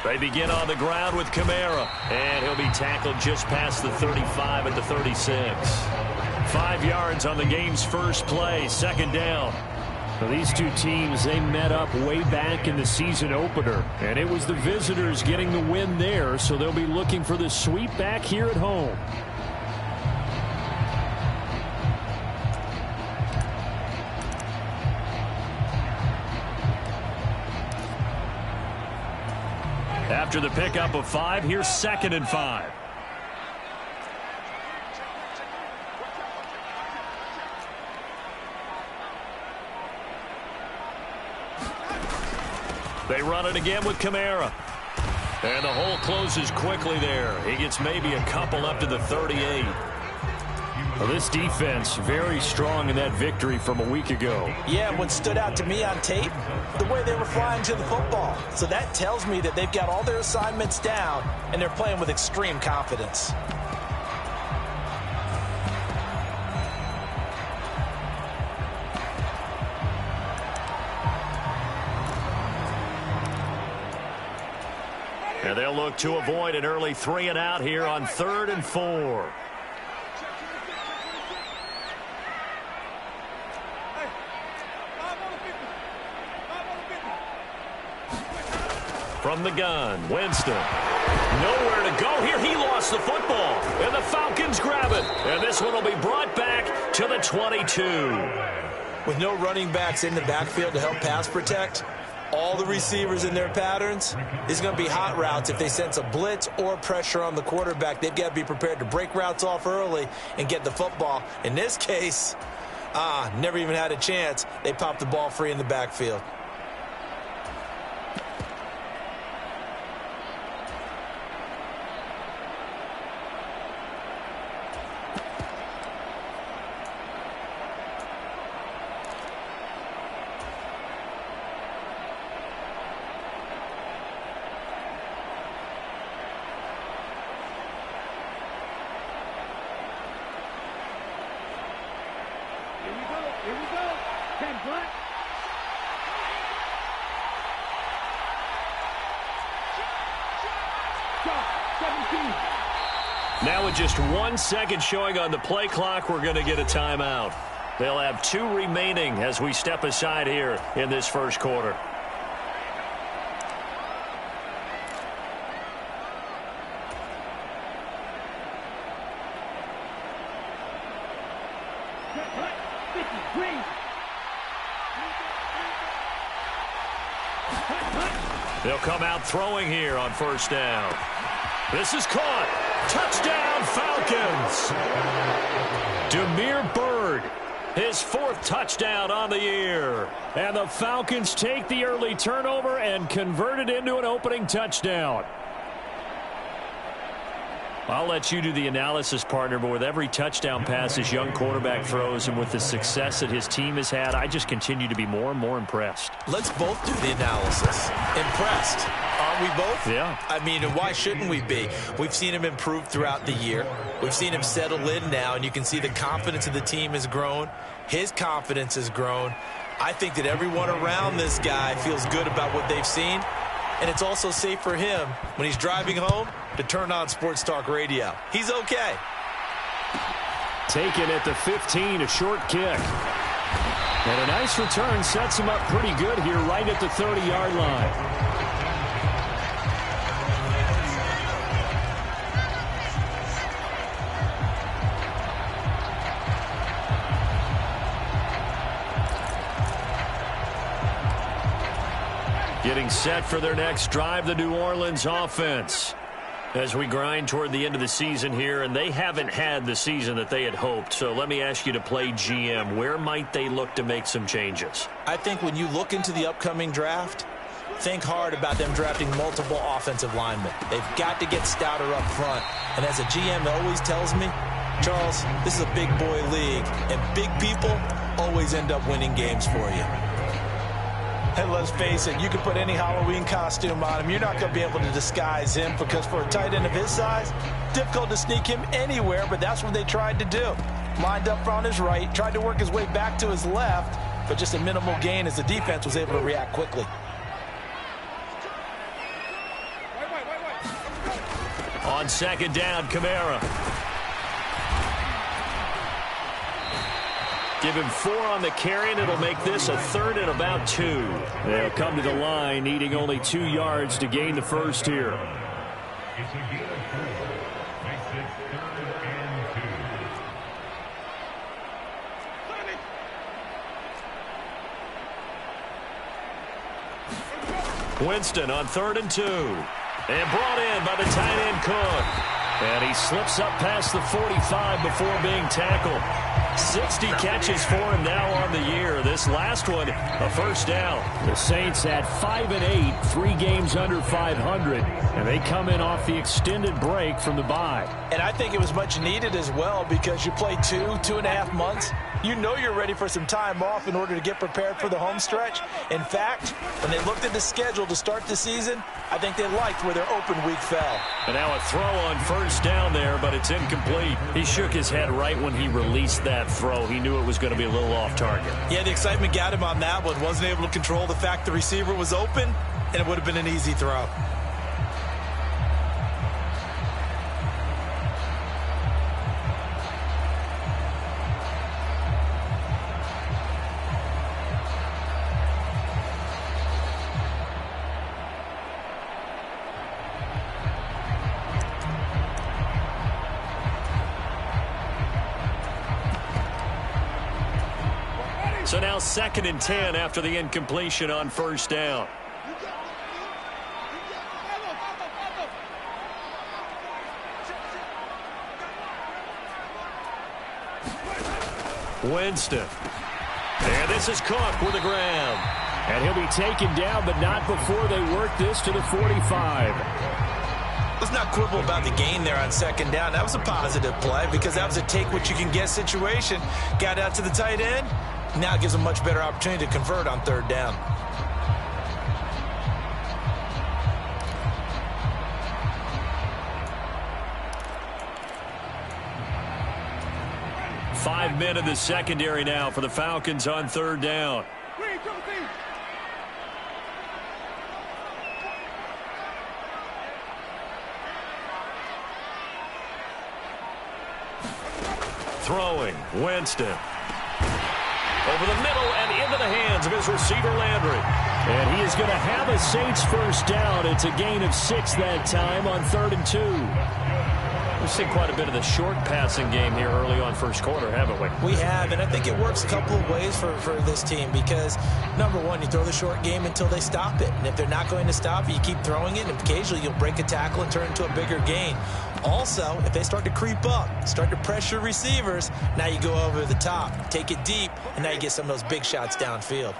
They begin on the ground with Kamara, and he'll be tackled just past the 35 at the 36. 5 yards on the game's first play, second down. Well, these two teams, they met up way back in the season opener, and it was the visitors getting the win there, so they'll be looking for the sweep back here at home. After the pickup of 5, here's 2nd and 5. They run it again with Kamara. And the hole closes quickly there. He gets maybe a couple up to the 38. Well, this defense very strong in that victory from a week ago. Yeah, what stood out to me on tape, the way they were flying to the football. So that tells me that they've got all their assignments down, and they're playing with extreme confidence. And they'll look to avoid an early 3 and out here on 3rd and 4. From the gun, Winston. Nowhere to go here. He lost the football. And the Falcons grab it. And this one will be brought back to the 22. With no running backs in the backfield to help pass protect, all the receivers in their patterns, it's going to be hot routes. If they sense a blitz or pressure on the quarterback, they've got to be prepared to break routes off early and get the football. In this case, never even had a chance. They popped the ball free in the backfield. Now with just 1 second showing on the play clock, we're going to get a timeout. They'll have 2 remaining as we step aside here in this first quarter. They'll come out throwing here on first down. This is caught. Touchdown, Falcons. Damiere Byrd, his 4th touchdown on the year. And the Falcons take the early turnover and convert it into an opening touchdown. I'll let you do the analysis, partner, but with every touchdown pass his young quarterback throws and with the success that his team has had, I just continue to be more and more impressed. Let's both do the analysis. Impressed. Aren't we both? Yeah. I mean, why shouldn't we be? We've seen him improve throughout the year. We've seen him settle in now, and you can see the confidence of the team has grown. His confidence has grown. I think that everyone around this guy feels good about what they've seen, and it's also safe for him when he's driving home to turn on Sports Talk Radio. He's okay. Taken at the 15, a short kick. And a nice return sets him up pretty good here right at the 30-yard line. Getting set for their next drive, the New Orleans offense. As we grind toward the end of the season here, and they haven't had the season that they had hoped. So let me ask you to play GM. Where might they look to make some changes? I think when you look into the upcoming draft, think hard about them drafting multiple offensive linemen. They've got to get stouter up front. And as a GM always tells me, Charles, this is a big boy league, and big people always end up winning games for you. And let's face it, you can put any Halloween costume on him. You're not going to be able to disguise him because for a tight end of his size, difficult to sneak him anywhere, but that's what they tried to do. Lined up on his right, tried to work his way back to his left, but just a minimal gain as the defense was able to react quickly. On second down, Kamara. Give him 4 on the carry, and it'll make this a 3rd and about 2. They'll come to the line, needing only 2 yards to gain the first here. It's a gain of 4. Makes it 3rd and 2. Winston on 3rd and 2. And brought in by the tight end Cook. And he slips up past the 45 before being tackled. 60 catches for him now on the year. This last one, a first down. The Saints had 5 and 8, 3 games under 500, and they come in off the extended break from the bye. And I think it was much needed as well because you play 2.5 months. You know you're ready for some time off in order to get prepared for the home stretch. In fact, when they looked at the schedule to start the season, I think they liked where their open week fell. And now a throw on first down there, but it's incomplete. He shook his head right when he released that throw. He knew it was going to be a little off target. Yeah, the excitement got him on that one. Wasn't able to control the fact the receiver was open, and it would have been an easy throw. So now 2nd and 10 after the incompletion on first down. Winston. And this is Cook with the grab. And he'll be taken down, but not before they work this to the 45. Let's not quibble about the gain there on 2nd down. That was a positive play because that was a take-what-you-can-get situation. Got out to the tight end. Now it gives them a much better opportunity to convert on 3rd down. Five men in the secondary now for the Falcons on 3rd down. Throwing, Winston. Over the middle and into the hands of his receiver, Landry. And he is going to have a Saints first down. It's a gain of 6 that time on 3rd and 2. We've seen quite a bit of the short passing game here early on first quarter, haven't we? We have, and I think it works a couple of ways for this team because, number one, you throw the short game until they stop it. And if they're not going to stop it, you keep throwing it, and occasionally you'll break a tackle and turn it into a bigger gain. Also, if they start to creep up, start to pressure receivers, now you go over the top, take it deep, and now you get some of those big shots downfield.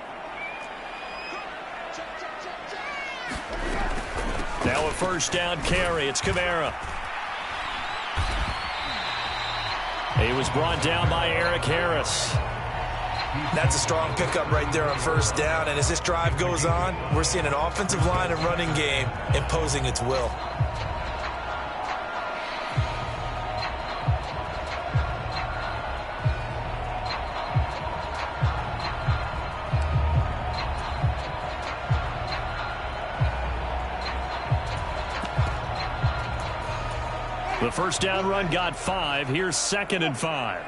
Now a first down carry. It's Kamara. He was brought down by Eric Harris. That's a strong pickup right there on first down. And as this drive goes on, we're seeing an offensive line and running game imposing its will. The first down run got 5. Here's 2nd and 5.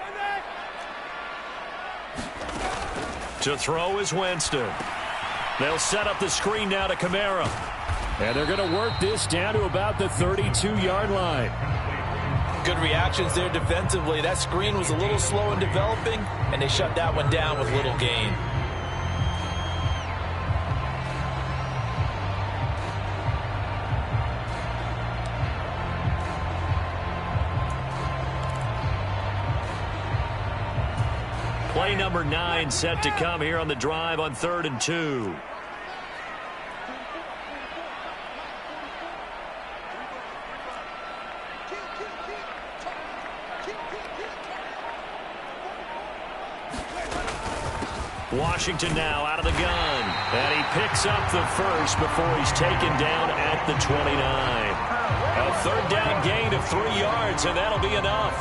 To throw is Winston. They'll set up the screen now to Kamara. And they're going to work this down to about the 32-yard line. Good reactions there defensively. That screen was a little slow in developing, and they shut that one down with little gain. Play number 9 set to come here on the drive on 3rd and 2. Washington now out of the gun. And he picks up the first before he's taken down at the 29. A third down gain of 3 yards, and that'll be enough.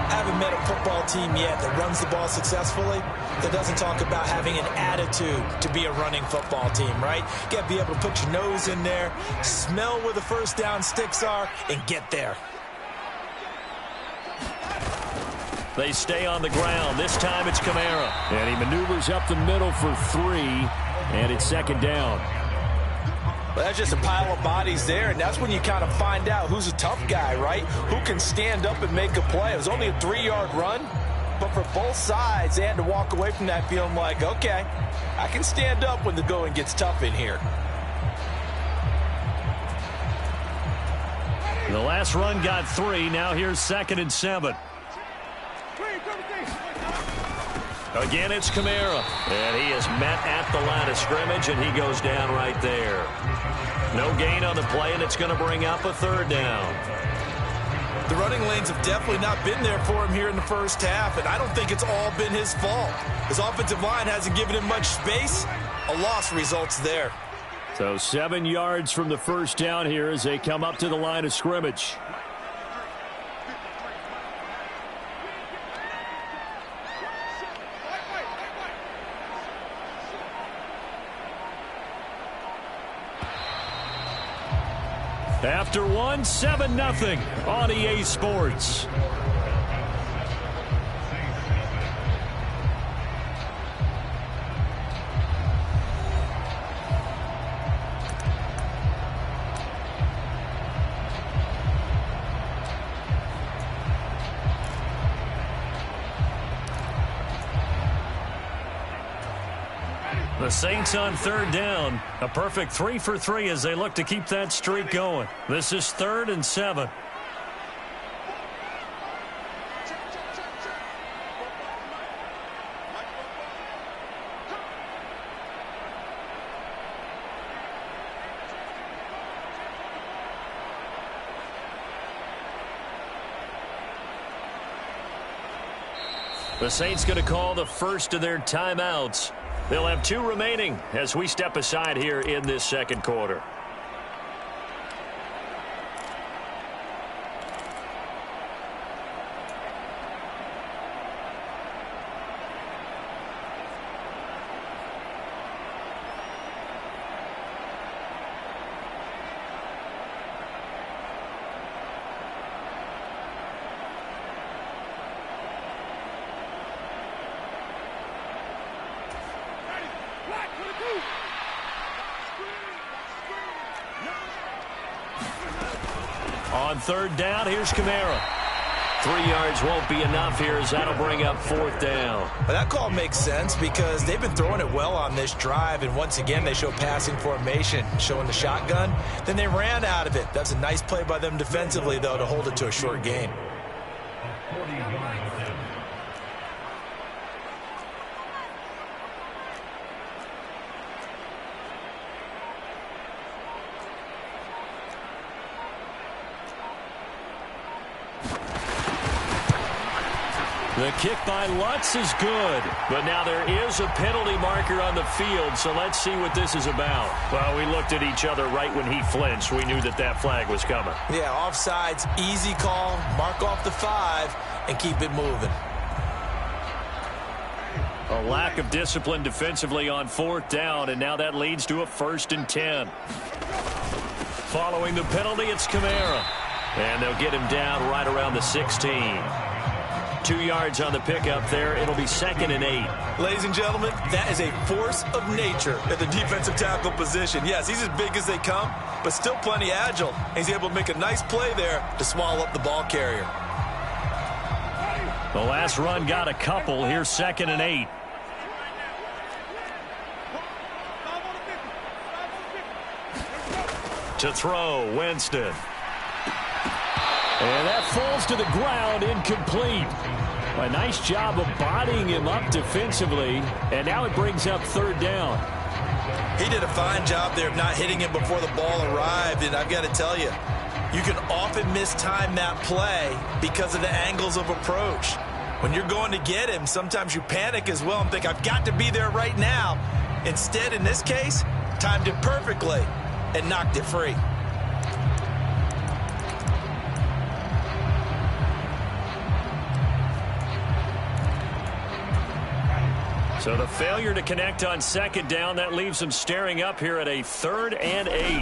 I haven't met a football team yet that runs the ball successfully that doesn't talk about having an attitude to be a running football team, right? You got to be able to put your nose in there, smell where the first down sticks are, and get there. They stay on the ground. This time it's Kamara. And he maneuvers up the middle for 3, and it's second down. Well, that's just a pile of bodies there, and that's when you kind of find out who's a tough guy, right? Who can stand up and make a play. It was only a 3-yard run, but for both sides, they had to walk away from that feeling like, okay, I can stand up when the going gets tough in here. The last run got 3. Now here's 2nd and 7. Again, it's Kamara. And he is met at the line of scrimmage, and he goes down right there. No gain on the play, and it's going to bring up a third down. The running lanes have definitely not been there for him here in the first half, and I don't think it's all been his fault. His offensive line hasn't given him much space. A loss results there. So 7 yards from the first down here as they come up to the line of scrimmage. After 1, 7-0 on EA Sports. The Saints on third down. A perfect 3 for 3 as they look to keep that streak going. This is 3rd and 7. The Saints going to call the first of their timeouts. They'll have 2 remaining as we step aside here in this second quarter. On third down, here's Kamara. 3 yards won't be enough here as that'll bring up 4th down. Well, that call makes sense because they've been throwing it well on this drive, and once again they show passing formation, showing the shotgun. Then they ran out of it. That's a nice play by them defensively, though, to hold it to a short gain. The kick by Lutz is good, but now there is a penalty marker on the field, so let's see what this is about. Well, we looked at each other right when he flinched. We knew that that flag was coming. Yeah, offsides, easy call, mark off the 5, and keep it moving. A lack of discipline defensively on 4th down, and now that leads to a 1st and 10. Following the penalty, it's Kamara. And they'll get him down right around the 16. 2 yards on the pickup there. It'll be 2nd and 8. Ladies and gentlemen, that is a force of nature at the defensive tackle position. Yes, he's as big as they come, but still plenty agile. He's able to make a nice play there to swallow up the ball carrier. The last run got a couple. Here's 2nd and 8. To throw, Winston. And that falls to the ground, incomplete. A nice job of bodying him up defensively, and now it brings up 3rd down. He did a fine job there of not hitting him before the ball arrived, and I've got to tell you, you can often mistime that play because of the angles of approach. When you're going to get him, sometimes you panic as well and think, I've got to be there right now. Instead, in this case, timed it perfectly and knocked it free. So the failure to connect on second down, that leaves them staring up here at a 3rd and 8.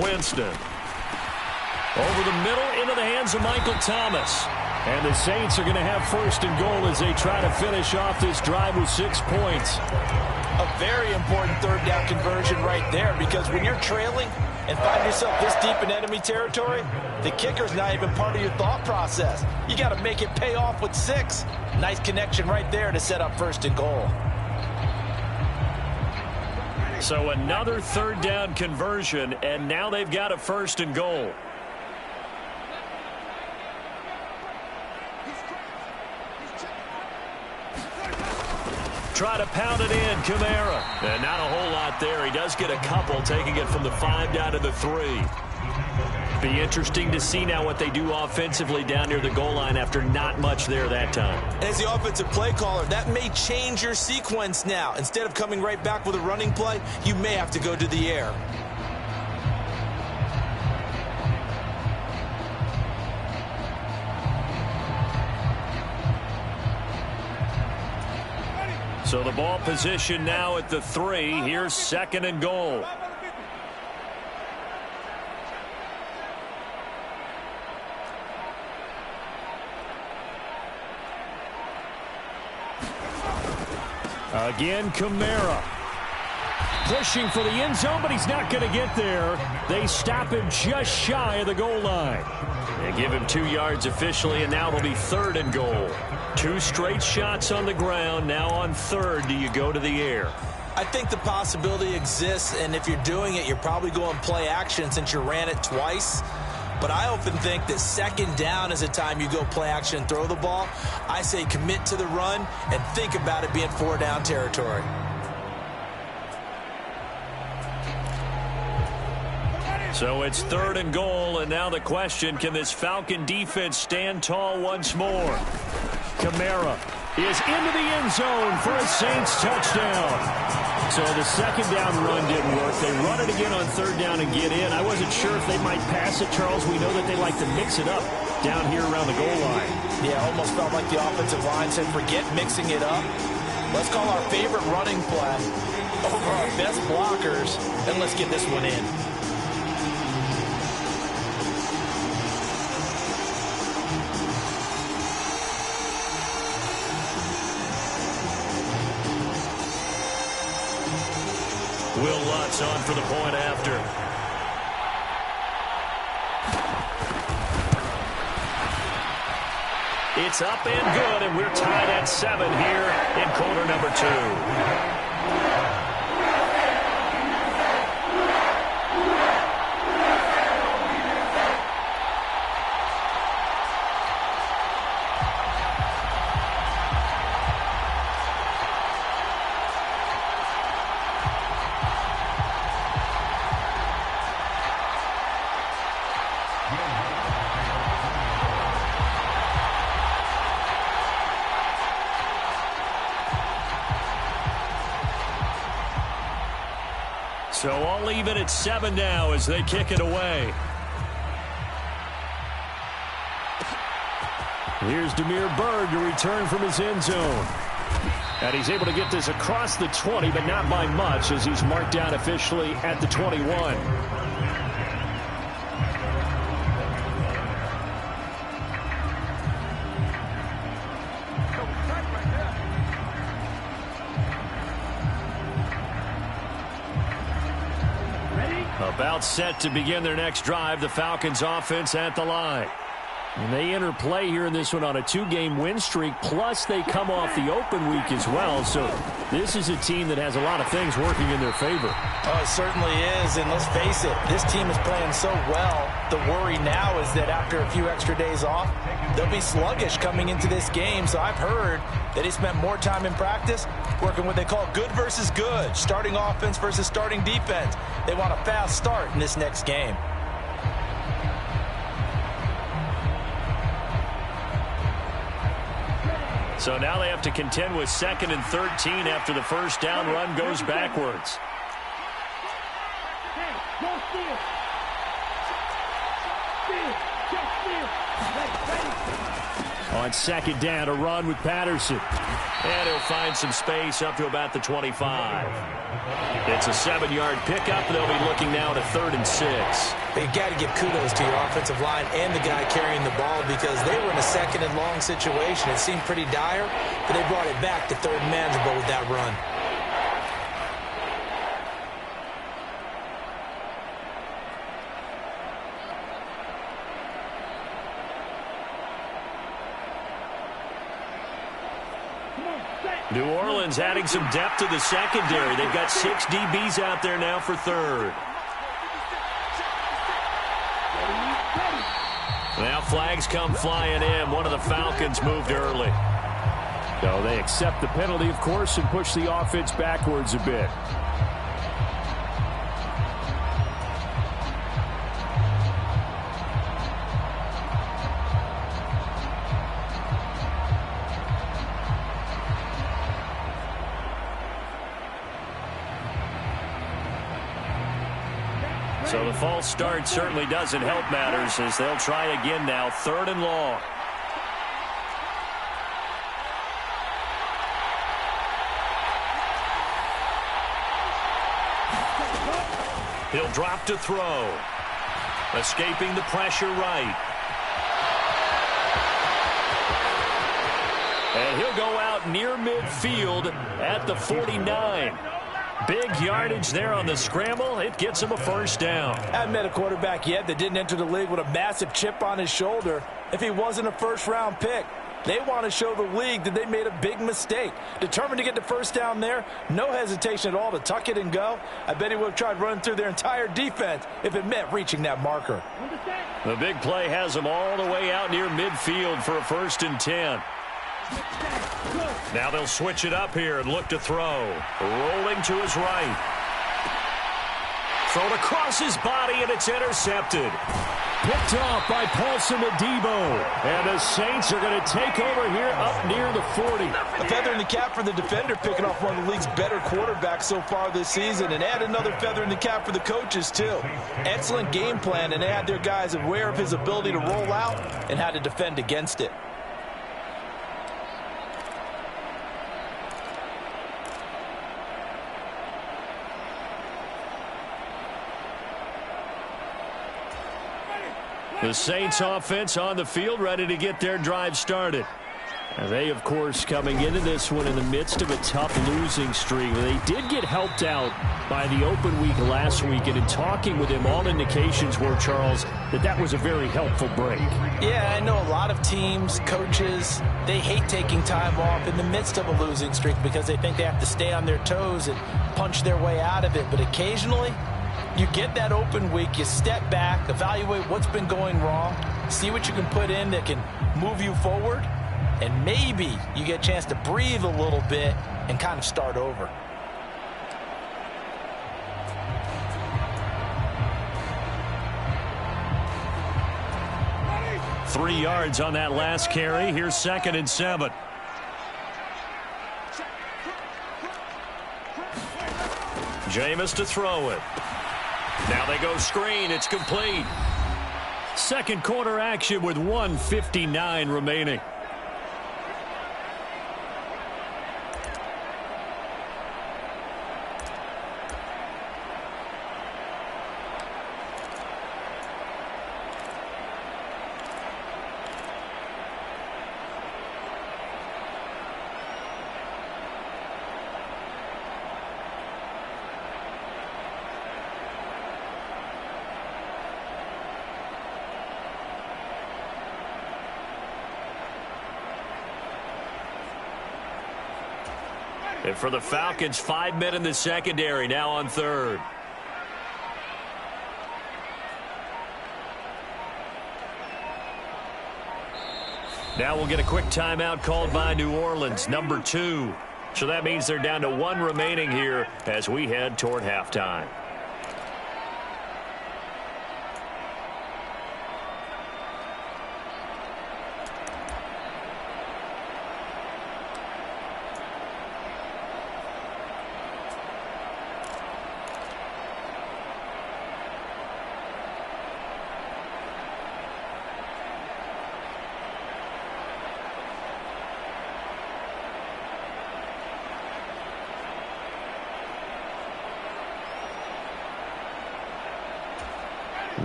Winston. Over the middle into the hands of Michael Thomas. And the Saints are going to have 1st and goal as they try to finish off this drive with 6 points. A very important 3rd down conversion right there, because when you're trailing and find yourself this deep in enemy territory, the kicker's not even part of your thought process. You got to make it pay off with 6. Nice connection right there to set up 1st and goal. So another 3rd down conversion, and now they've got a 1st and goal. Try to pound it in, Kamara. And not a whole lot there. He does get a couple, taking it from the 5 down to the 3. Be interesting to see now what they do offensively down near the goal line after not much there that time. As the offensive play caller, that may change your sequence now. Instead of coming right back with a running play, you may have to go to the air. So the ball position now at the 3. Here's 2nd and goal. Again, Kamara. Pushing for the end zone, but he's not going to get there. They stop him just shy of the goal line. They give him 2 yards officially, and now it'll be 3rd and goal. 2 straight shots on the ground. Now on 3rd, do you go to the air? I think the possibility exists, and if you're doing it, you're probably going play action since you ran it twice. But I often think that 2nd down is a time you go play action and throw the ball. I say commit to the run and think about it being 4 down territory. So it's 3rd and goal, and now the question, can this Falcon defense stand tall once more? Kamara is into the end zone for a Saints touchdown. So the 2nd down run didn't work. They run it again on 3rd down and get in. I wasn't sure if they might pass it, Charles. We know that they like to mix it up down here around the goal line. Yeah, almost felt like the offensive line said, forget mixing it up. Let's call our favorite running play over our best blockers, and let's get this one in. Will Lutz on for the point after. It's up and good, and we're tied at 7 here in quarter number 2. So all even at 7 now as they kick it away. Here's Demir Byrd to return from his end zone. And he's able to get this across the 20, but not by much as he's marked down officially at the 21. About set to begin their next drive, the Falcons offense at the line. And they enter play here in this one on a 2-game win streak, plus they come off the open week as well. So this is a team that has a lot of things working in their favor. Oh, it certainly is, and let's face it, this team is playing so well. The worry now is that after a few extra days off, they'll be sluggish coming into this game. So I've heard that he spent more time in practice working what they call good versus good, starting offense versus starting defense. They want a fast start in this next game. So now they have to contend with 2nd and 13 after the first down run goes backwards. On second down, a run with Patterson. And he'll find some space up to about the 25. It's a 7-yard pickup. They'll be looking now to 3rd and 6. You got to give kudos to your offensive line and the guy carrying the ball because they were in a 2nd and long situation. It seemed pretty dire, but they brought it back to 3rd and manageable with that run. New Orleans adding some depth to the secondary. They've got 6 DBs out there now for 3rd. Now flags come flying in. One of the Falcons moved early. So they accept the penalty, of course, and push the offense backwards a bit. So the false start certainly doesn't help matters as they'll try again now. 3rd and long. He'll drop to throw. Escaping the pressure right. And he'll go out near midfield at the 49. Big yardage there on the scramble. It gets him a 1st down. I haven't met a quarterback yet that didn't enter the league with a massive chip on his shoulder if he wasn't a 1st-round pick. They want to show the league that they made a big mistake. Determined to get the 1st down there. No hesitation at all to tuck it and go. I bet he would have tried running through their entire defense if it meant reaching that marker. The big play has him all the way out near midfield for a 1st and 10. Now they'll switch it up here and look to throw. Rolling to his right. Thrown across his body, and it's intercepted. Picked off by Paulson Adebo. And the Saints are going to take over here up near the 40. A feather in the cap for the defender, picking off one of the league's better quarterbacks so far this season, and add another feather in the cap for the coaches, too. Excellent game plan, and they had their guys aware of his ability to roll out and how to defend against it. The Saints offense on the field, ready to get their drive started. And they, of course, coming into this one in the midst of a tough losing streak. They did get helped out by the open week last week, and in talking with him, all indications were, Charles, that was a very helpful break. Yeah, I know a lot of teams, coaches, they hate taking time off in the midst of a losing streak because they think they have to stay on their toes and punch their way out of it. But occasionally, you get that open week, you step back, evaluate what's been going wrong, see what you can put in that can move you forward, and maybe you get a chance to breathe a little bit and kind of start over. Three yards on that last carry. Here's 2nd and 7. Jameis to throw it. Now they go screen. It's complete. Second quarter action with 1:59 remaining. And for the Falcons, 5 men in the secondary, now on 3rd. Now we'll get a quick timeout called by New Orleans, number 2. So that means they're down to 1 remaining here as we head toward halftime.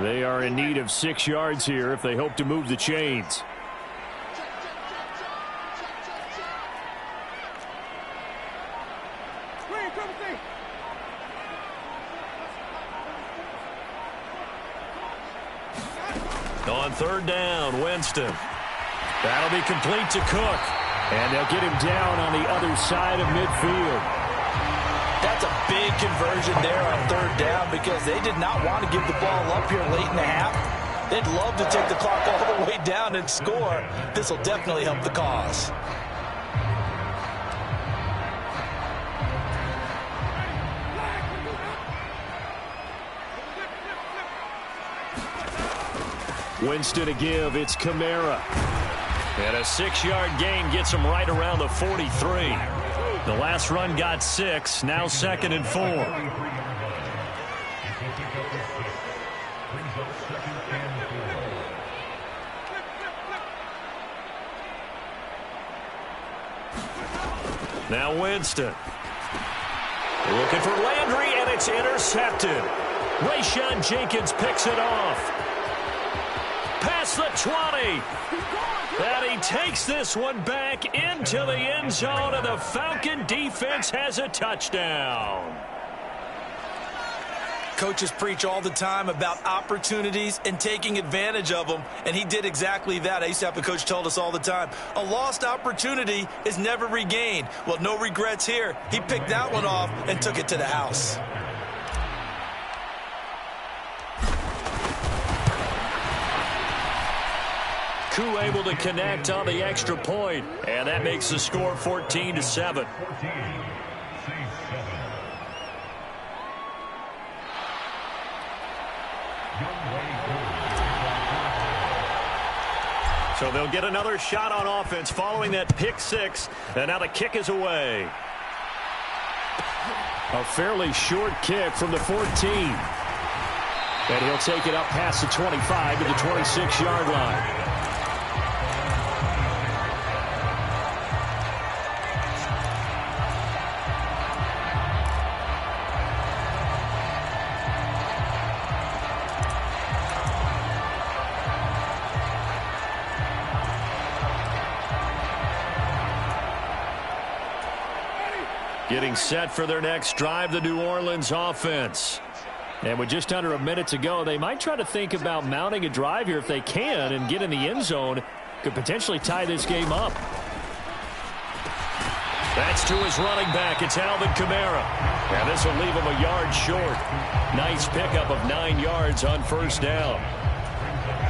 They are in need of 6 yards here if they hope to move the chains. On third down, Winston. That'll be complete to Cook. And they'll get him down on the other side of midfield. That's a big conversion there on third down because they did not want to give the ball up here late in the half. They'd love to take the clock all the way down and score. This will definitely help the cause. Winston to give. It's Kamara. And a 6-yard gain gets him right around the 43. The last run got 6. Now 2nd and 4. Now Winston. Looking for Landry, and it's intercepted. Rayshon Jenkins picks it off. Past the 20. And he takes this one back into the end zone, and the Falcon defense has a touchdown. Coaches preach all the time about opportunities and taking advantage of them, and he did exactly that. I used to have a coach told us all the time, a lost opportunity is never regained. Well, no regrets here. He picked that one off and took it to the house. Koo able to connect on the extra point, and that makes the score 14-7. So they'll get another shot on offense following that pick 6, and now the kick is away. A fairly short kick from the 14. And he'll take it up past the 25 to the 26-yard line. Getting set for their next drive, the New Orleans offense. And with just under a minute to go, they might try to think about mounting a drive here if they can and get in the end zone. Could potentially tie this game up. That's to his running back. It's Alvin Kamara. And this will leave him a yard short. Nice pickup of 9 yards on first down.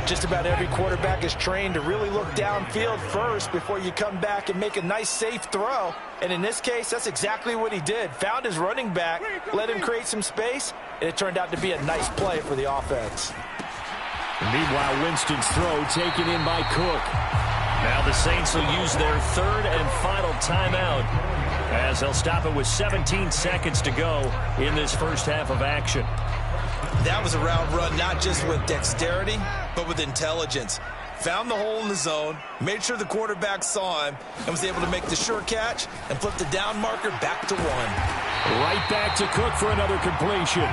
Just about every quarterback is trained to really look downfield first before you come back and make a nice, safe throw. And in this case, that's exactly what he did. Found his running back, let him create some space, and it turned out to be a nice play for the offense. Meanwhile, Winston's throw taken in by Cook. Now the Saints will use their third and final timeout as they'll stop it with 17 seconds to go in this first half of action. That was a route run not just with dexterity, but with intelligence. Found the hole in the zone, made sure the quarterback saw him, and was able to make the sure catch and flip the down marker back to 1. Right back to Cook for another completion.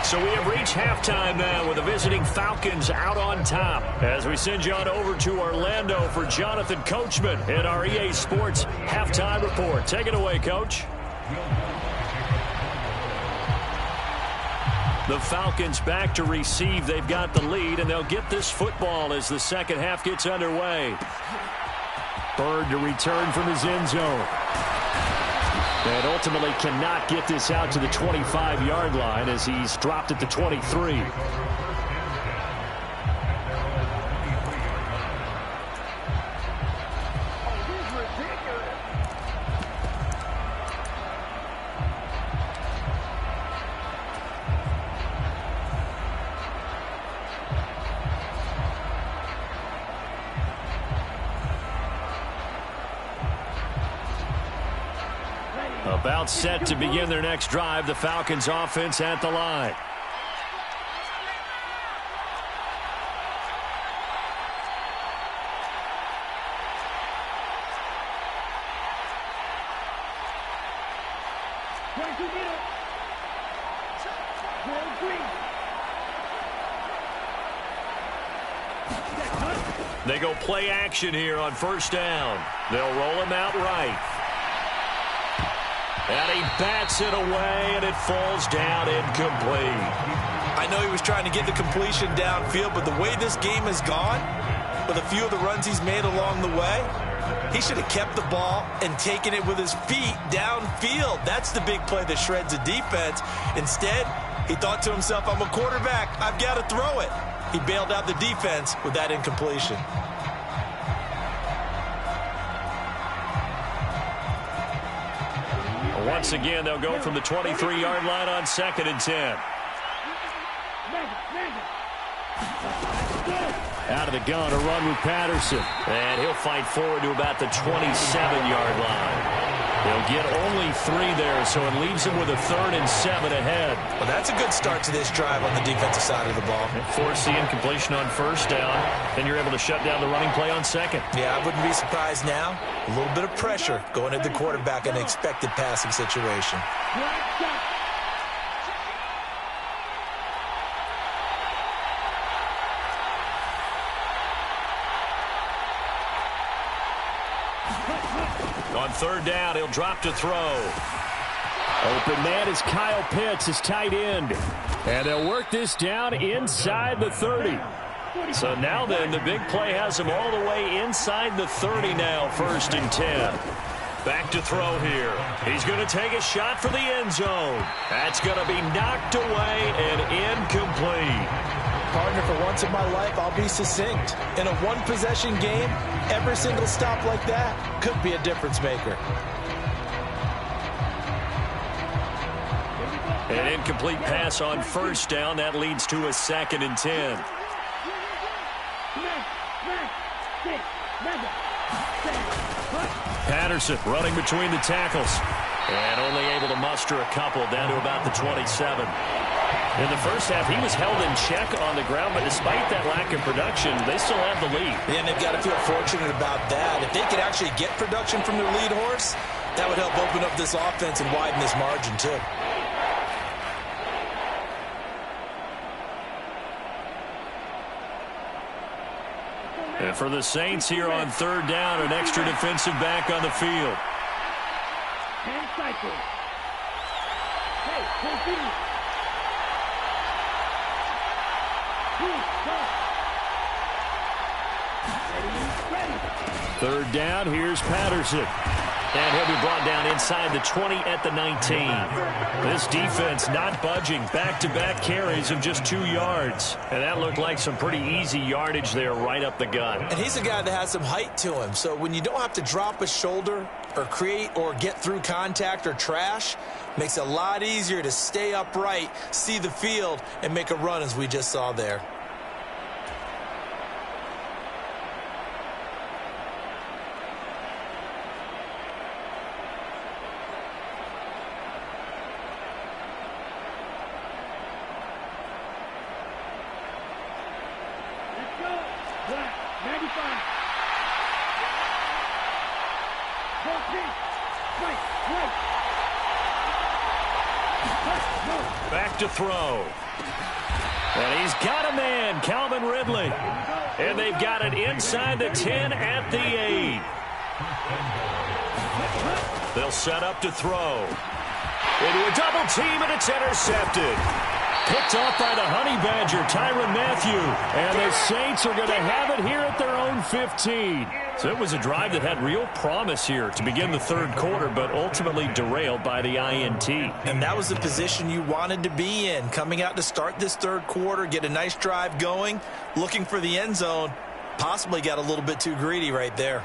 So we have reached halftime now with the visiting Falcons out on top. As we send you on over to Orlando for Jonathan Coachman in our EA Sports halftime report. Take it away, Coach. The Falcons back to receive. They've got the lead, and they'll get this football as the second half gets underway. Bird to return from his end zone. And ultimately cannot get this out to the 25-yard line as he's dropped at the 23. About set to begin their next drive, the Falcons offense at the line. They go play action here on first down. They'll roll him out right. And he bats it away, and it falls down incomplete. I know he was trying to get the completion downfield, but the way this game has gone, with a few of the runs he's made along the way, he should have kept the ball and taken it with his feet downfield. That's the big play that shreds the defense. Instead, he thought to himself, I'm a quarterback. I've got to throw it. He bailed out the defense with that incompletion. Once again, they'll go from the 23-yard line on 2nd and 10. Out of the gun, a run with Patterson. And he'll fight forward to about the 27-yard line. They'll get only 3 there, so it leaves them with a 3rd and 7 ahead. Well, that's a good start to this drive on the defensive side of the ball. Force the incompletion on first down, then you're able to shut down the running play on 2nd. Yeah, I wouldn't be surprised now. A little bit of pressure going at the quarterback in an expected passing situation. On 3rd down, he'll drop to throw. Open man is Kyle Pitts, his tight end. And they'll work this down inside the 30. So now then, the big play has him all the way inside the 30 now, 1st and 10. Back to throw here. He's going to take a shot for the end zone. That's going to be knocked away and incomplete. Partner, for once in my life, I'll be succinct. In a one-possession game, every single stop like that could be a difference maker. An incomplete pass on first down. That leads to a 2nd and 10. Patterson running between the tackles. And only able to muster a couple down to about the 27. In the first half, he was held in check on the ground, but despite that lack of production, they still have the lead. And they've got to feel fortunate about that. If they could actually get production from their lead horse, that would help open up this offense and widen this margin, too. And for the Saints here on 3rd down, an extra defensive back on the field. Third down, here's Patterson. And he'll be brought down inside the 20 at the 19. This defense not budging. Back-to-back carries of just 2 yards. And that looked like some pretty easy yardage there right up the gut. And he's a guy that has some height to him. So when you don't have to drop a shoulder or create or get through contact or trash, makes it a lot easier to stay upright, see the field, and make a run as we just saw there. Back to throw. And he's got a man, Calvin Ridley. And they've got it inside the 10 at the 8. They'll set up to throw. Into a double team, and it's intercepted. Picked off by the Honey Badger, Tyrann Mathieu. And the Saints are going to have it here at their own 15. So it was a drive that had real promise here to begin the 3rd quarter, but ultimately derailed by the INT. And that was the position you wanted to be in. Coming out to start this 3rd quarter, get a nice drive going, looking for the end zone. Possibly got a little bit too greedy right there.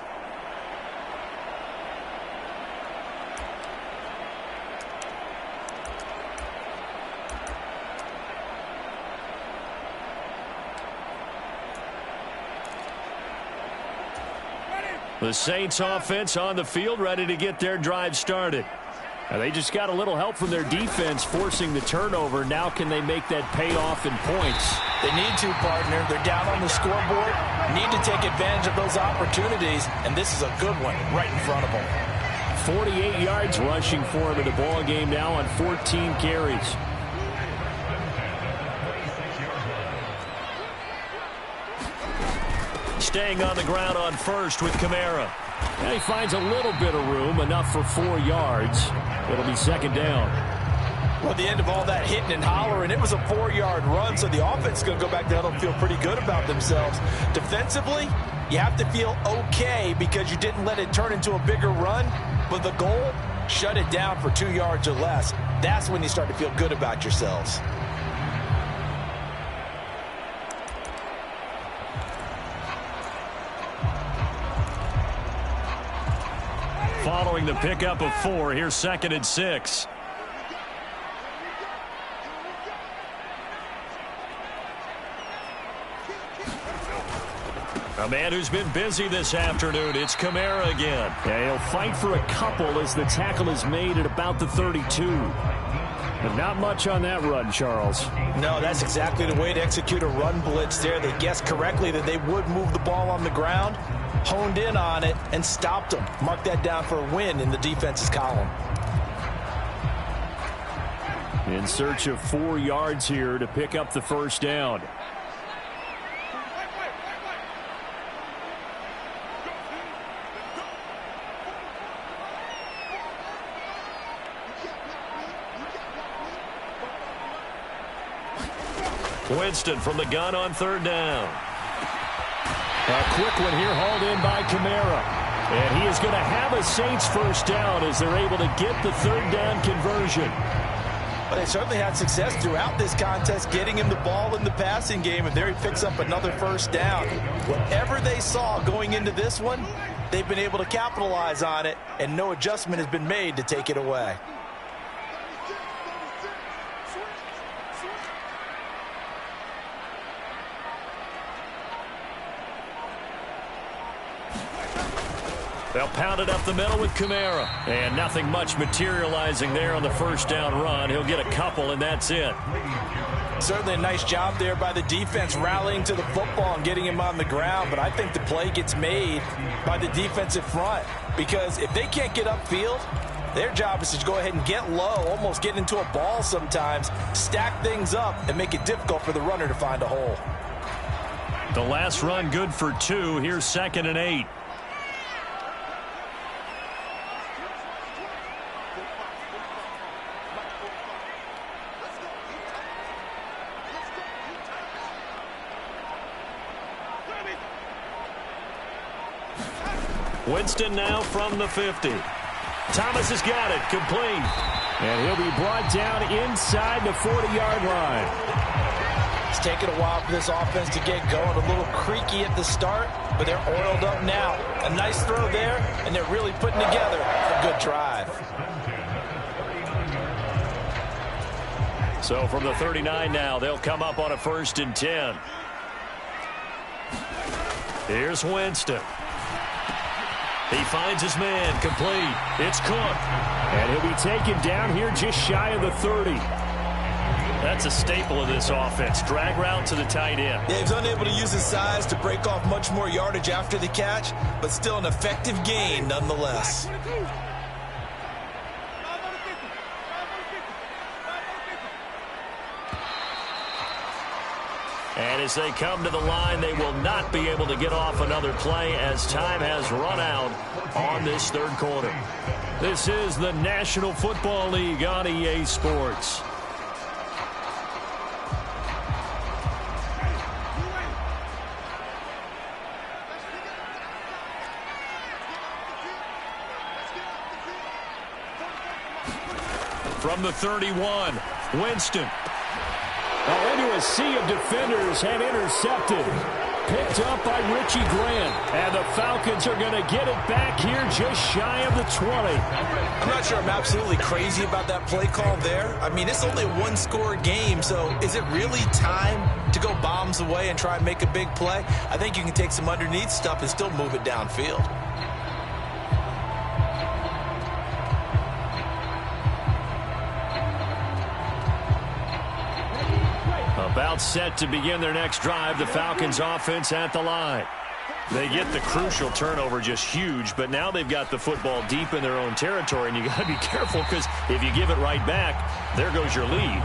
The Saints offense on the field, ready to get their drive started. And they just got a little help from their defense forcing the turnover. Now can they make that pay off in points? They need to, partner. They're down on the scoreboard. Need to take advantage of those opportunities, and this is a good one right in front of them. 48 yards rushing for him in the ball game now on 14 carries. staying on the ground on first with Kamara. And he finds a little bit of room, enough for 4 yards. It'll be second down. Well, at the end of all that hitting and hollering, it was a 4-yard run, so the offense is going to go back down and feel pretty good about themselves. Defensively, you have to feel okay because you didn't let it turn into a bigger run, but the goal, shut it down for 2 yards or less. That's when you start to feel good about yourselves. Following the pickup of 4, here's 2nd and 6. A man who's been busy this afternoon, it's Kamara again. Yeah, he'll fight for a couple as the tackle is made at about the 32. But not much on that run, Charles. No, that's exactly the way to execute a run blitz there. They guessed correctly that they would move the ball on the ground, honed in on it, and stopped them. Mark that down for a win in the defense's column. In search of 4 yards here to pick up the first down. Winston from the gun on 3rd down. A quick one here hauled in by Kamara. And he is going to have a Saints first down as they're able to get the 3rd down conversion. But they certainly had success throughout this contest getting him the ball in the passing game, and there he picks up another first down. Whatever they saw going into this one, they've been able to capitalize on it, and no adjustment has been made to take it away. They'll pound it up the middle with Kamara. And nothing much materializing there on the first down run. He'll get a couple, and that's it. Certainly a nice job there by the defense rallying to the football and getting him on the ground. But I think the play gets made by the defensive front. Because if they can't get upfield, their job is to go ahead and get low, almost get into a ball sometimes, stack things up, and make it difficult for the runner to find a hole. The last run good for 2. Here's 2nd and 8. Winston now from the 50. Thomas has got it, complete. And he'll be brought down inside the 40-yard line. It's taken a while for this offense to get going. A little creaky at the start, but they're oiled up now. A nice throw there, and they're really putting together a good drive. So from the 39 now, they'll come up on a 1st and 10. Here's Winston. He finds his man, complete. It's Cook. And he'll be taken down here just shy of the 30. That's a staple of this offense. Drag route to the tight end. Yeah, he's unable to use his size to break off much more yardage after the catch, but still an effective gain nonetheless. And as they come to the line, they will not be able to get off another play as time has run out on this 3rd quarter. This is the National Football League on EA Sports. From the 31, Winston. Into a sea of defenders and intercepted. Picked up by Richie Grant. And the Falcons are going to get it back here just shy of the 20. I'm not sure I'm absolutely crazy about that play call there. I mean, it's only a 1-score game, so is it really time to go bombs away and try and make a big play? I think you can take some underneath stuff and still move it downfield. About set to begin their next drive, the Falcons offense at the line. They get the crucial turnover, just huge, but now they've got the football deep in their own territory, and you got to be careful because if you give it right back, there goes your lead.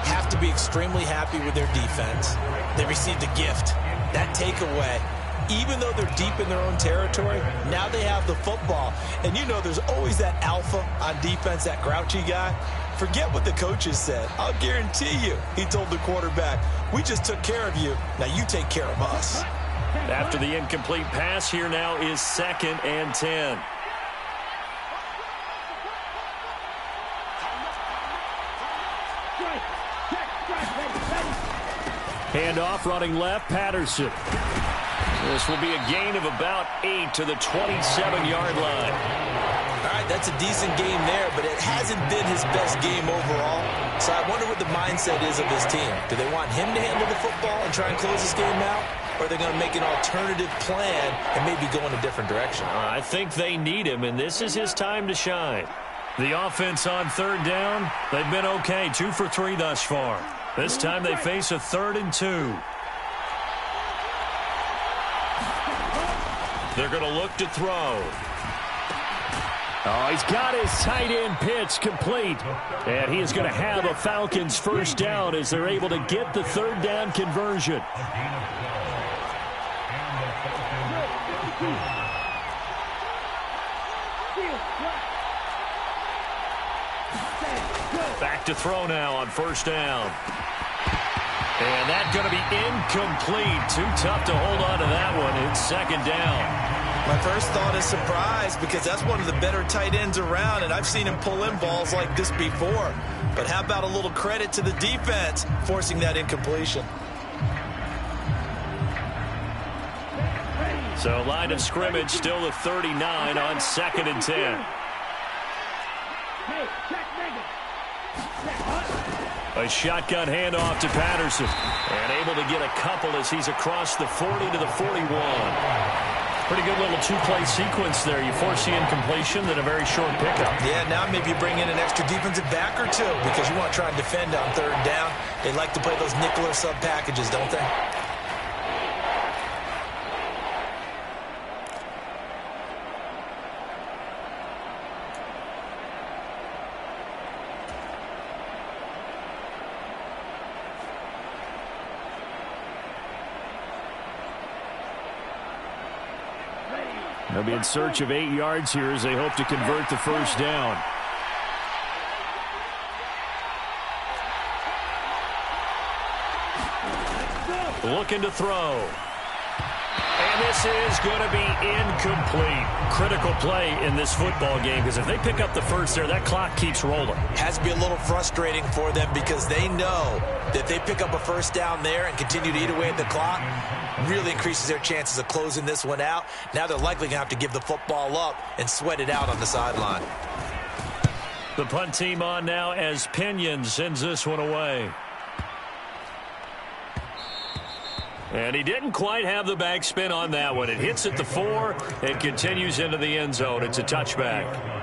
Have to be extremely happy with their defense. They received a gift. That takeaway even though they're deep in their own territory, now they have the football. And you know there's always that alpha on defense, that grouchy guy. Forget what the coaches said. I'll guarantee you, he told the quarterback, we just took care of you. Now you take care of us. After the incomplete pass, here now is 2nd and 10. Handoff running left, Patterson. This will be a gain of about 8 to the 27-yard line. All right, that's a decent game there, but it hasn't been his best game overall. So I wonder what the mindset is of his team. Do they want him to handle the football and try and close this game out? Or are they going to make an alternative plan and maybe go in a different direction? I think they need him, and this is his time to shine. The offense on 3rd down, they've been okay. 2 for 3 thus far. This time they face a 3rd and 2. They're going to look to throw. Oh, he's got his tight end pitch complete. And he is going to have a Falcons first down as they're able to get the 3rd down conversion. Back to throw now on 1st down. And that's going to be incomplete. Too tough to hold on to that one. It's 2nd down. My first thought is surprise because that's one of the better tight ends around, and I've seen him pull in balls like this before. But how about a little credit to the defense forcing that incompletion? So line of scrimmage still the 39 on 2nd and 10. A shotgun handoff to Patterson. And able to get a couple as he's across the 40 to the 41. Pretty good little 2-play sequence there. You force the incompletion, then a very short pickup. Yeah, now maybe you bring in an extra defensive back or 2 because you want to try and defend on 3rd down. They like to play those nickel or sub packages, don't they? They'll be in search of 8 yards here as they hope to convert the first down. Looking to throw. And this is going to be incomplete. Critical play in this football game because if they pick up the first there, that clock keeps rolling. Has to be a little frustrating for them because they know that if they pick up a first down there and continue to eat away at the clock, really increases their chances of closing this one out. Now they're likely going to have to give the football up and sweat it out on the sideline. The punt team on now as Pinion sends this one away. And he didn't quite have the backspin on that one. It hits at the 4 and continues into the end zone. It's a touchback.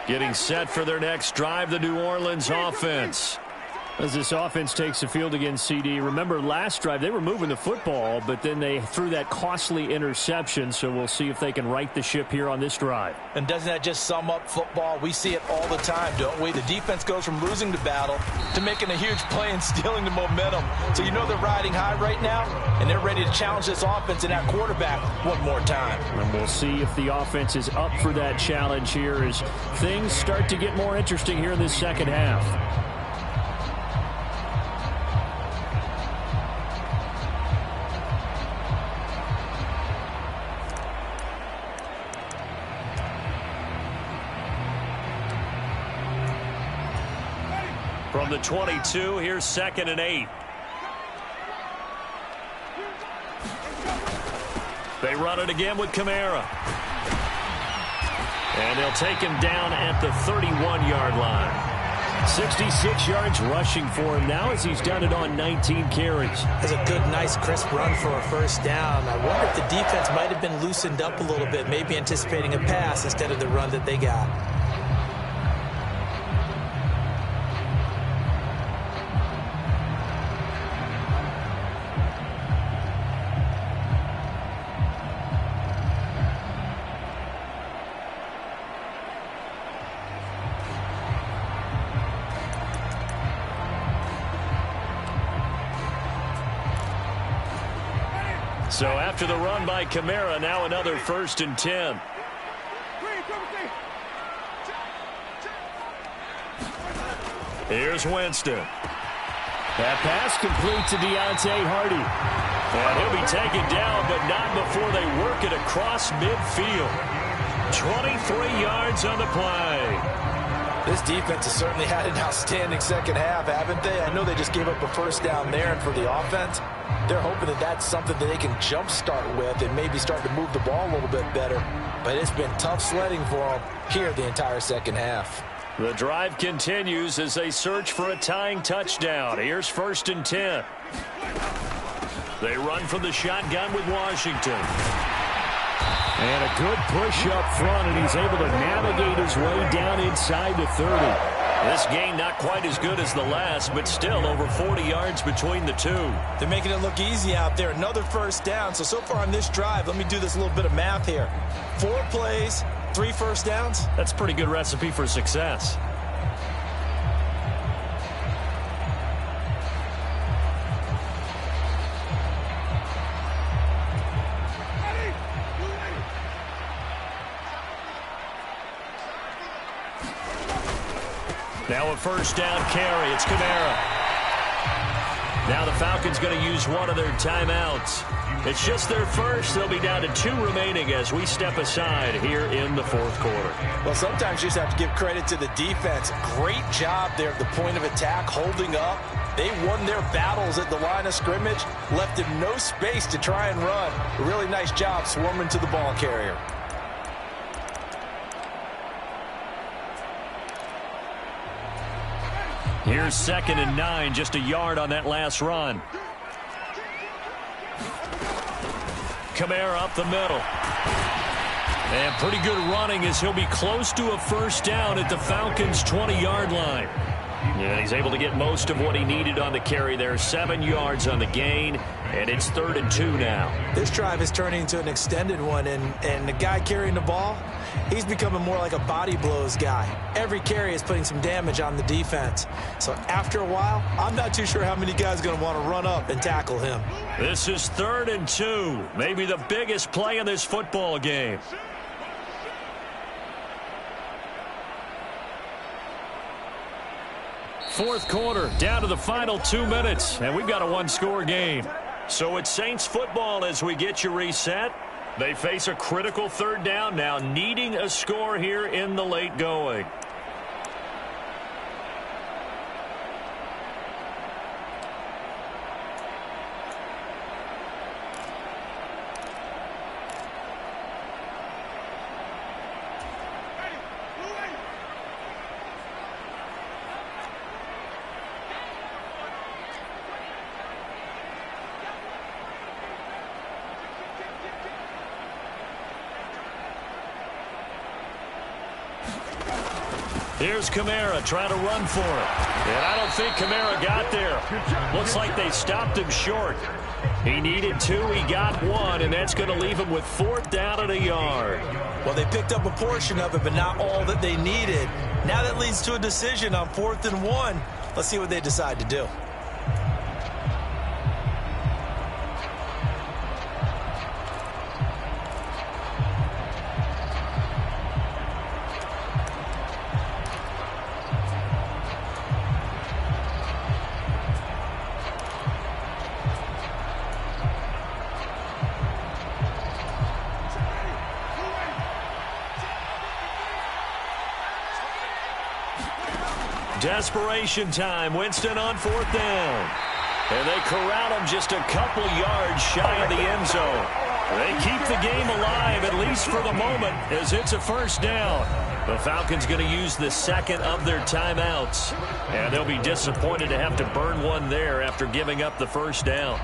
Getting set for their next drive, the New Orleans offense. As this offense takes the field against CD, remember last drive they were moving the football, but then they threw that costly interception, so we'll see if they can right the ship here on this drive. And doesn't that just sum up football? We see it all the time, don't we? The defense goes from losing the battle to making a huge play and stealing the momentum. So you know they're riding high right now, and they're ready to challenge this offense and that quarterback one more time. And we'll see if the offense is up for that challenge here as things start to get more interesting here in this second half. From the 22, here's 2nd and 8. They run it again with Kamara. And they'll take him down at the 31-yard line. 66 yards rushing for him now as he's done it on 19 carries. That's a good, nice, crisp run for a first down. I wonder if the defense might have been loosened up a little bit, maybe anticipating a pass instead of the run that they got. So after the run by Kamara, now another 1st and 10. Here's Winston. That pass complete to Deontay Hardy. And he'll be taken down, but not before they work it across midfield. 23 yards on the play. This defense has certainly had an outstanding second half, haven't they? I know they just gave up a first down there, and for the offense, they're hoping that that's something that they can jumpstart with and maybe start to move the ball a little bit better. But it's been tough sledding for them here the entire second half. The drive continues as they search for a tying touchdown. Here's 1st and 10. They run from the shotgun with Washington. And a good push up front, and he's able to navigate his way down inside the 30. This gain not quite as good as the last, but still over 40 yards between the two. They're making it look easy out there. Another first down. So far on this drive, let me do this little bit of math here. 4 plays, 3 first downs. That's a pretty good recipe for success. Now a first down carry. It's Kamara. Now the Falcons going to use one of their timeouts. It's just their first. They'll be down to 2 remaining as we step aside here in the 4th quarter. Well, sometimes you just have to give credit to the defense. Great job there at the point of attack, holding up. They won their battles at the line of scrimmage, left them no space to try and run. A really nice job swarming to the ball carrier. Here's 2nd and 9, just a yard on that last run. Kamara up the middle. And pretty good running as he'll be close to a first down at the Falcons' 20-yard line. Yeah, he's able to get most of what he needed on the carry there. 7 yards on the gain, and it's 3rd and 2 now. This drive is turning into an extended one, and the guy carrying the ball, he's becoming more like a body blows guy. Every carry is putting some damage on the defense. So after a while, I'm not too sure how many guys are going to want to run up and tackle him. This is 3rd and 2, maybe the biggest play in this football game. Fourth quarter, down to the final 2 minutes, and we've got a 1-score game. So it's Saints football as we get you reset. They face a critical 3rd down now, needing a score here in the late going. Here's Kamara trying to run for it. And I don't think Kamara got there. Looks like they stopped him short. He needed 2, he got 1, and that's going to leave him with 4th down and a yard. Well, they picked up a portion of it, but not all that they needed. Now that leads to a decision on 4th and 1. Let's see what they decide to do. Desperation time. Winston on 4th down. And they corral him just a couple yards shy of the end zone. They keep the game alive, at least for the moment, as it's a first down. The Falcons going to use the second of their timeouts. And they'll be disappointed to have to burn one there after giving up the first down.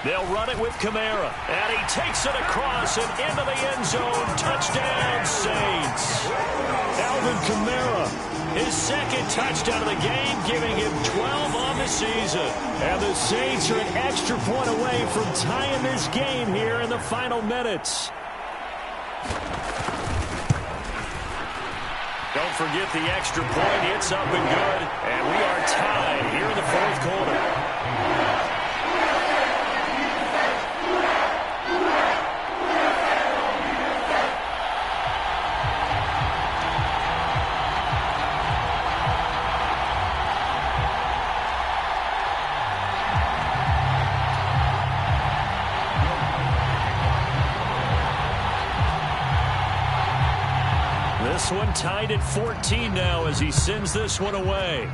They'll run it with Kamara, and he takes it across and into the end zone. Touchdown, Saints. Alvin Kamara, his second touchdown of the game, giving him 12 on the season. And the Saints are an extra point away from tying this game here in the final minutes. Don't forget the extra point. It's up and good, and we are tied here in the fourth quarter. This one tied at 14 now as he sends this one away.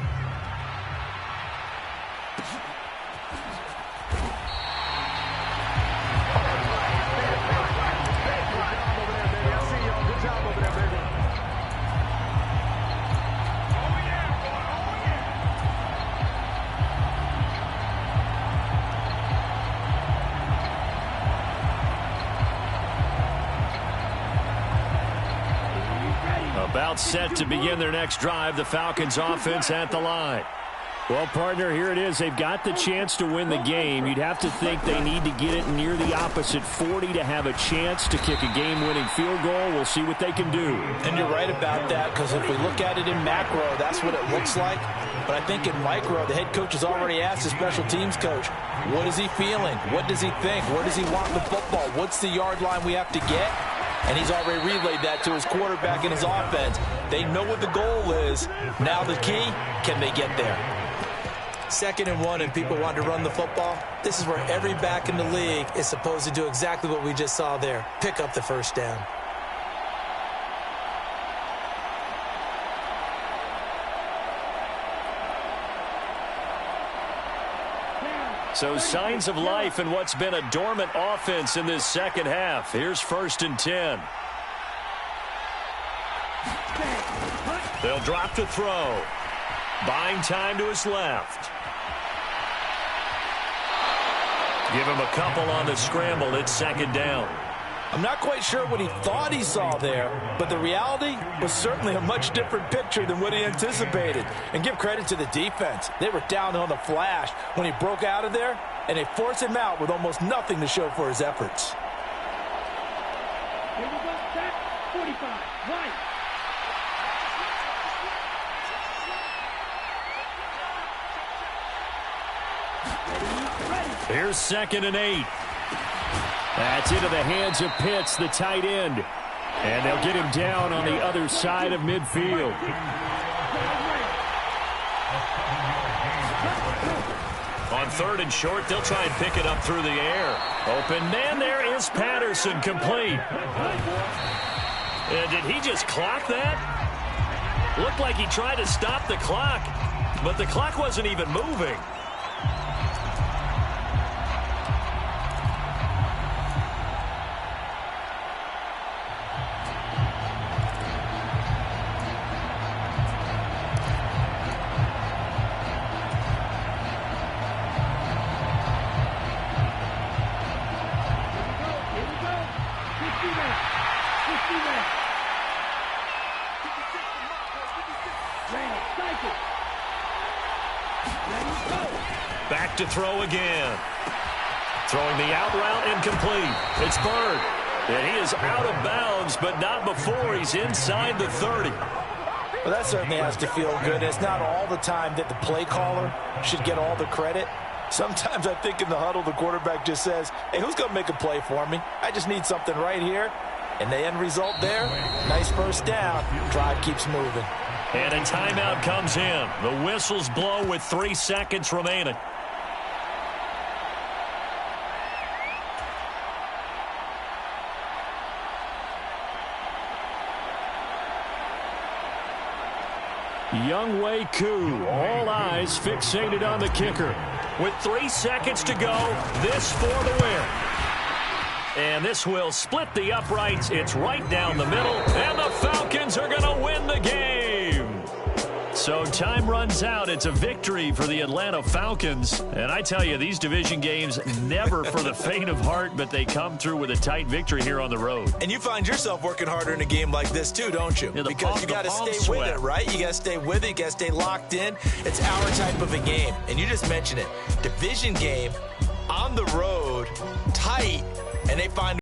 About set to begin their next drive. The Falcons offense at the line. Well, partner, here it is. They've got the chance to win the game. You'd have to think they need to get it near the opposite 40 to have a chance to kick a game-winning field goal. We'll see what they can do. And you're right about that, because if we look at it in macro, that's what it looks like. But I think in micro, the head coach has already asked the special teams coach, what is he feeling? What does he think? Where does he want the football? What's the yard line we have to get? And he's already relayed that to his quarterback and his offense. They know what the goal is. Now the key, can they get there? 2nd and 1 and people want to run the football. This is where every back in the league is supposed to do exactly what we just saw there. Pick up the first down. So signs of life in what's been a dormant offense in this second half. Here's 1st and 10. They'll drop to throw. Buying time to his left. Give him a couple on the scramble. It's 2nd down. I'm not quite sure what he thought he saw there, but the reality was certainly a much different picture than what he anticipated. And give credit to the defense. They were down on the flash when he broke out of there, and they forced him out with almost nothing to show for his efforts. Here we go, back, 45, right. Here's 2nd and 8. That's into the hands of Pitts, the tight end. And they'll get him down on the other side of midfield. On 3rd and short, they'll try and pick it up through the air. Open man, there is Patterson, complete. Did he just clock that? Looked like he tried to stop the clock, but the clock wasn't even moving. Back to throw again. Throwing the out route incomplete. It's Bird. And he is out of bounds, but not before he's inside the 30. Well, that certainly has to feel good. It's not all the time that the play caller should get all the credit. Sometimes I think in the huddle, the quarterback just says, hey, who's going to make a play for me? I just need something right here. And the end result there, nice first down. Drive keeps moving. And a timeout comes in. The whistles blow with 3 seconds remaining. Younghoe Koo, all eyes fixated on the kicker. With 3 seconds to go, this for the win. And this will split the uprights. It's right down the middle, and the Falcons are going to win the game. So time runs out. It's a victory for the Atlanta Falcons. And I tell you, these division games, never for the faint of heart, but they come through with a tight victory here on the road. And you find yourself working harder in a game like this too, don't you? Yeah, because you got to stay with it, right? You got to stay with it. You got to stay locked in. It's our type of a game. And you just mentioned it. Division game, on the road, tight, and they find